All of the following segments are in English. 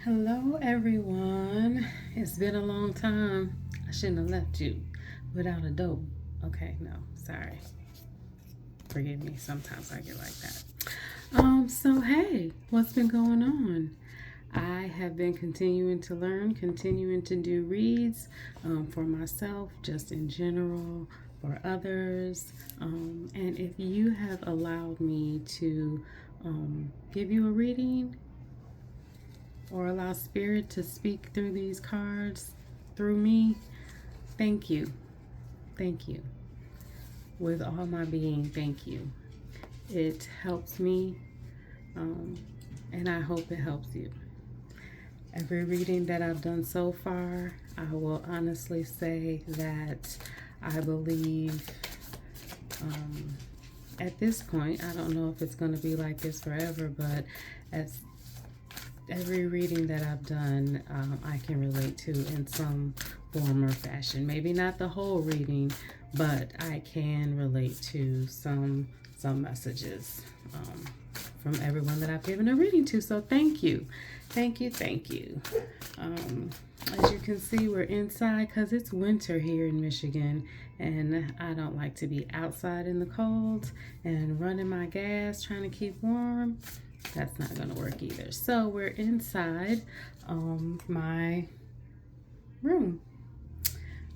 Hello, everyone. It's been a long time. I shouldn't have left you without a dope. Okay, no, sorry. Forgive me. Sometimes I get like that. So hey, what's been going on? I have been continuing to learn, continuing to do reads for myself, just in general, for others. And if you have allowed me to give you a reading, or allow spirit to speak through these cards through me, thank you. Thank you. With all my being, thank you. It helps me, um, and I hope it helps you. Every reading that I've done so far, I will honestly say that I believe um, at this point, I don't know if it's going to be like this forever, but as every reading that I've done, I can relate to in some form or fashion. Maybe not the whole reading, but I can relate to some messages from everyone that I've given a reading to. So thank you, thank you, thank you. Um, as you can see, we're inside because it's winter here in Michigan, and I don't like to be outside in the cold and running my gas trying to keep warm. That's not going to work either. So we're inside my room.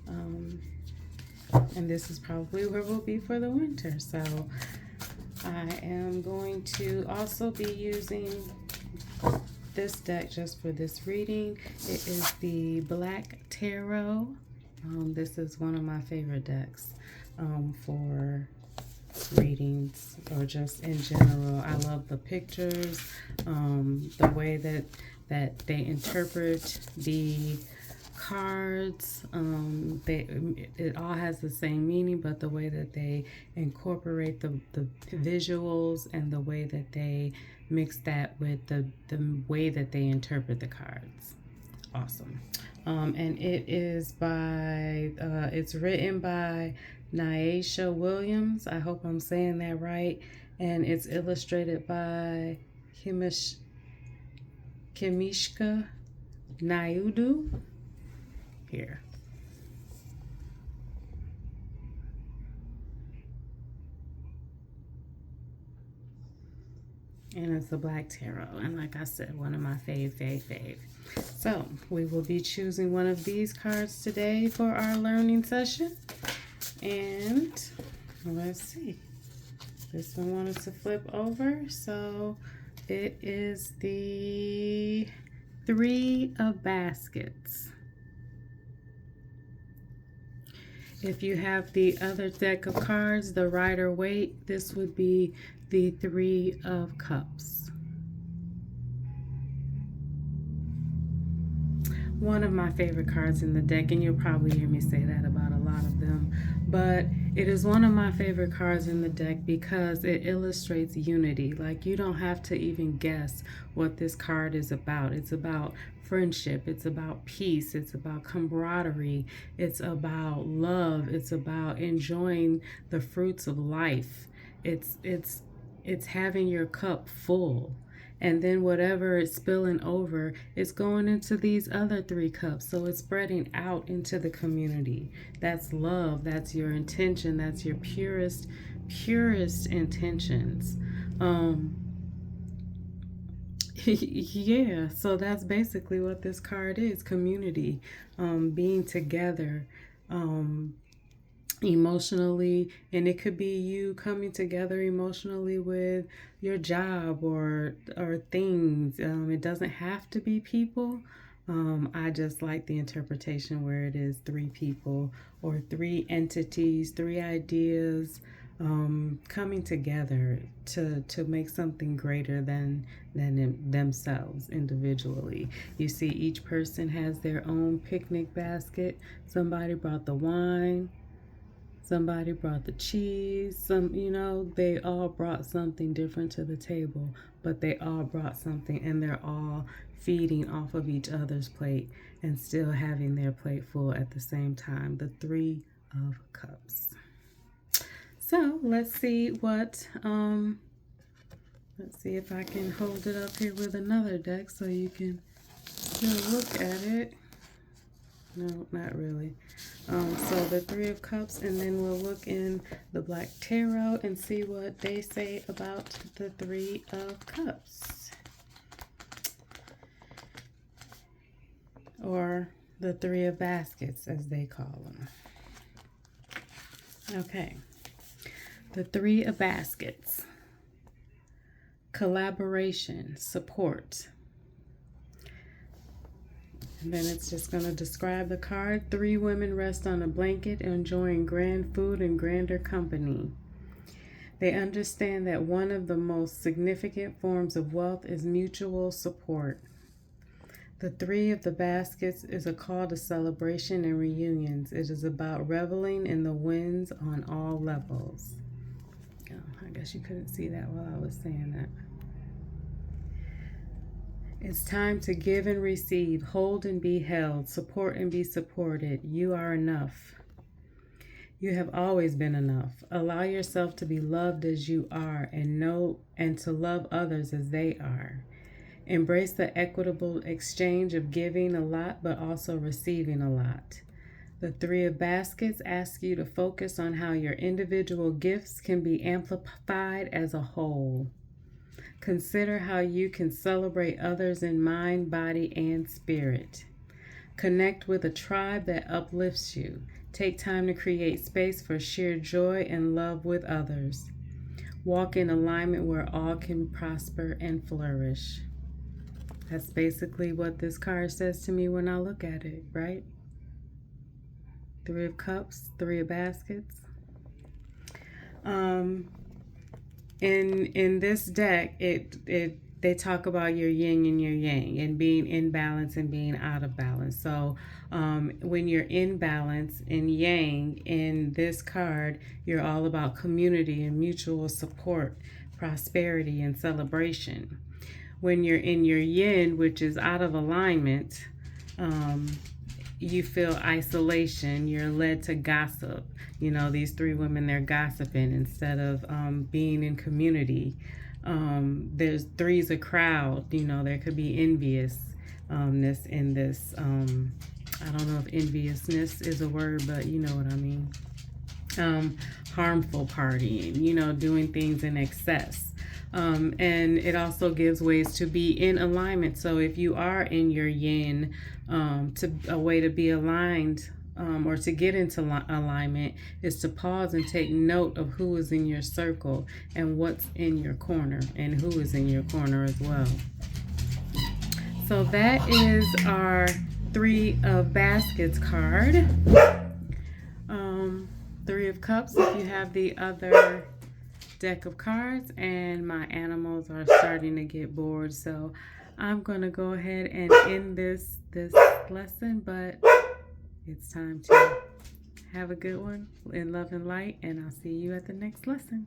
Um, and this is probably where we'll be for the winter. So I am going to also be using this deck just for this reading. It is the Black Tarot. This is one of my favorite decks for readings or just in general. I love the pictures, the way that they interpret the cards. It all has the same meaning, but the way that they incorporate the visuals and the way that they mix that with the way that they interpret the cards. Awesome. And it is by it's written by Naisha Williams. I hope I'm saying that right. And it's illustrated by Kimishka Naidu. Here. And it's a Black Tarot. And like I said, one of my fave. So we will be choosing one of these cards today for our learning session. And let's see. This one wanted to flip over. So it is the Three of Baskets. If you have the other deck of cards, the Rider Waite, this would be the Three of Cups. One of my favorite cards in the deck, and you'll probably hear me say that about a lot of them, but it is one of my favorite cards in the deck because it illustrates unity. Like, you don't have to even guess what this card is about. It's about friendship, it's about peace, it's about camaraderie, it's about love, it's about enjoying the fruits of life. It's having your cup full, and then whatever is spilling over, it's going into these other three cups. So it's spreading out into the community. That's love. That's your intention. That's your purest intentions. Yeah, so that's basically what this card is: community, being together. Emotionally, and it could be you coming together emotionally with your job or things. It doesn't have to be people. I just like the interpretation where it is three people or three entities, three ideas, coming together to make something greater than themselves individually. You see, each person has their own picnic basket. Somebody brought the wine, somebody brought the cheese. They all brought something different to the table, but they all brought something, and they're all feeding off of each other's plate and still having their plate full at the same time. The Three of Cups. So let's see let's see if I can hold it up here with another deck so you can We'll look at it. No, not really. So the Three of Cups, and then we'll look in the Black Tarot and see what they say about the Three of Cups. Or the Three of Baskets, as they call them. Okay. The Three of Baskets. Collaboration, support. And then it's just going to describe the card. 3 women rest on a blanket enjoying grand food and grander company. They understand that one of the most significant forms of wealth is mutual support. The Three of the Baskets is a call to celebration and reunions. It is about reveling in the wins on all levels. Oh, I guess you couldn't see that while I was saying that. It's time to give and receive, hold and be held, support and be supported. You are enough. You have always been enough. Allow yourself to be loved as you are and to love others as they are. Embrace the equitable exchange of giving a lot but also receiving a lot. The Three of Baskets asks you to focus on how your individual gifts can be amplified as a whole. Consider how you can celebrate others in mind, body, and spirit. Connect with a tribe that uplifts you. Take time to create space for sheer joy and love with others. Walk in alignment where all can prosper and flourish. That's basically what this card says to me when I look at it, right? Three of Cups, Three of Baskets. In this deck, they talk about your yin and your yang and being in balance and being out of balance. So when you're in balance in yang, in this card, you're all about community and mutual support, prosperity and celebration. When you're in your yin, which is out of alignment, you feel isolation. You're led to gossip. You know, these 3 women, they're gossiping instead of being in community. There's 3's a crowd. You know, there could be enviousness in this. I don't know if enviousness is a word, but you know what I mean. Harmful partying, you know, doing things in excess. And it also gives ways to be in alignment. So if you are in your yin, a way to be aligned or to get into alignment is to pause and take note of who is in your circle and what's in your corner and who is in your corner as well. So that is our Three of Baskets card. 3 of Cups if you have the other deck of cards, and my animals are starting to get bored, so I'm gonna go ahead and end this lesson, but it's time to have a good one in love and light, and I'll see you at the next lesson.